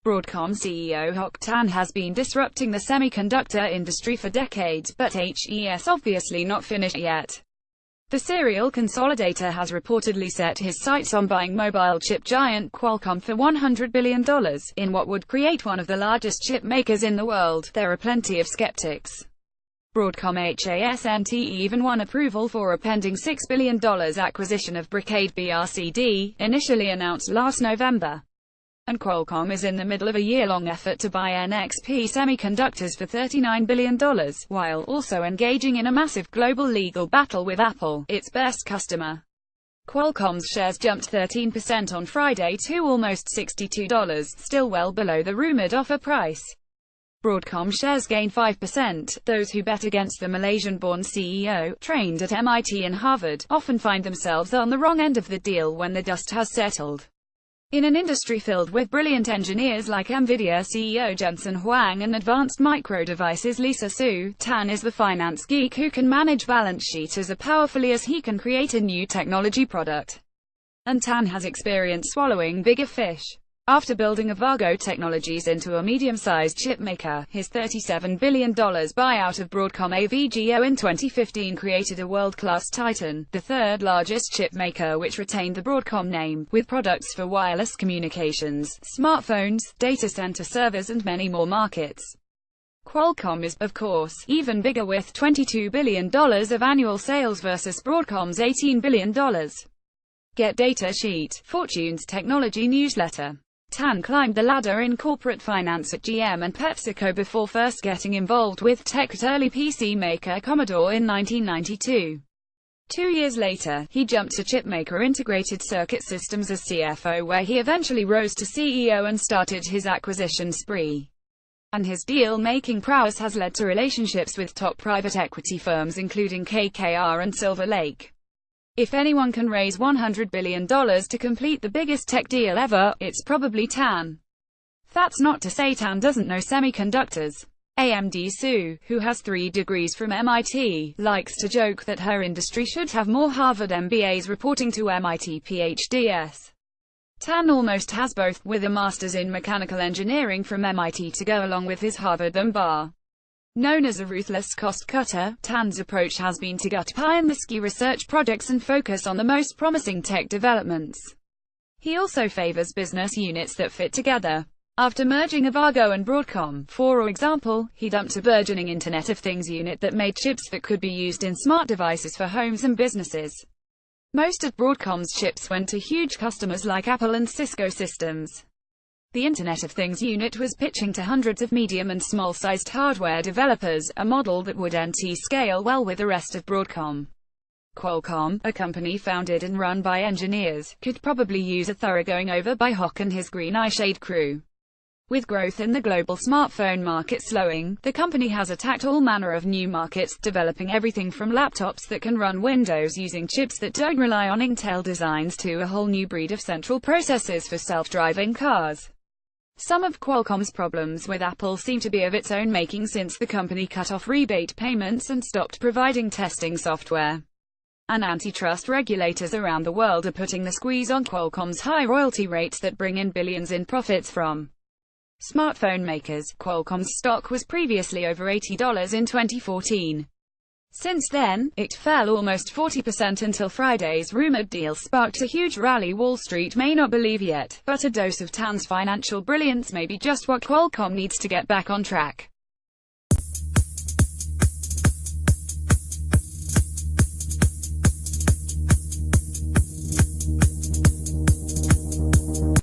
Broadcom CEO Hock Tan has been disrupting the semiconductor industry for decades, but he's obviously not finished yet. The serial consolidator has reportedly set his sights on buying mobile chip giant Qualcomm for $100 billion, in what would create one of the largest chip makers in the world. There are plenty of skeptics. Broadcom hasn't even won approval for a pending $6 billion acquisition of Bricade BRCD, initially announced last November. And Qualcomm is in the middle of a year-long effort to buy NXP Semiconductors for $39 billion, while also engaging in a massive global legal battle with Apple, its best customer. Qualcomm's shares jumped 13% on Friday to almost $62, still well below the rumored offer price. Broadcom shares gained 5%. Those who bet against the Malaysian-born CEO, trained at MIT and Harvard, often find themselves on the wrong end of the deal when the dust has settled. In an industry filled with brilliant engineers like NVIDIA CEO Jensen Huang and Advanced Micro Devices Lisa Su, Tan is the finance geek who can manage balance sheet as powerfully as he can create a new technology product. And Tan has experience swallowing bigger fish. After building Avago Technologies into a medium-sized chipmaker, his $37 billion buyout of Broadcom AVGO in 2015 created a world-class titan, the third-largest chipmaker which retained the Broadcom name, with products for wireless communications, smartphones, data center servers and many more markets. Qualcomm is, of course, even bigger with $22 billion of annual sales versus Broadcom's $18 billion. Get data sheet, Fortune's technology newsletter. Tan climbed the ladder in corporate finance at GM and PepsiCo before first getting involved with tech at early PC maker Commodore in 1992. 2 years later, he jumped to chipmaker Integrated Circuit Systems as CFO, where he eventually rose to CEO and started his acquisition spree. And his deal-making prowess has led to relationships with top private equity firms including KKR and Silver Lake. If anyone can raise $100 billion to complete the biggest tech deal ever, it's probably Tan. That's not to say Tan doesn't know semiconductors. AMD Sue, who has 3 degrees from MIT, likes to joke that her industry should have more Harvard MBAs reporting to MIT PhDs. Tan almost has both, with a master's in mechanical engineering from MIT to go along with his Harvard MBA. Known as a ruthless cost-cutter, Tan's approach has been to gut pie-in-the-sky research projects and focus on the most promising tech developments. He also favors business units that fit together. After merging Avago and Broadcom, for example, he dumped a burgeoning Internet of Things unit that made chips that could be used in smart devices for homes and businesses. Most of Broadcom's chips went to huge customers like Apple and Cisco Systems. The Internet of Things unit was pitching to hundreds of medium and small-sized hardware developers, a model that would scale well with the rest of Broadcom. Qualcomm, a company founded and run by engineers, could probably use a thorough going over by Hock and his green eyeshade crew. With growth in the global smartphone market slowing, the company has attacked all manner of new markets, developing everything from laptops that can run Windows using chips that don't rely on Intel designs to a whole new breed of central processors for self-driving cars. Some of Qualcomm's problems with Apple seem to be of its own making since the company cut off rebate payments and stopped providing testing software. And antitrust regulators around the world are putting the squeeze on Qualcomm's high royalty rates that bring in billions in profits from smartphone makers. Qualcomm's stock was previously over $80 in 2014. Since then, it fell almost 40% until Friday's rumored deal sparked a huge rally Wall Street may not believe yet, but a dose of Tan's financial brilliance may be just what Qualcomm needs to get back on track.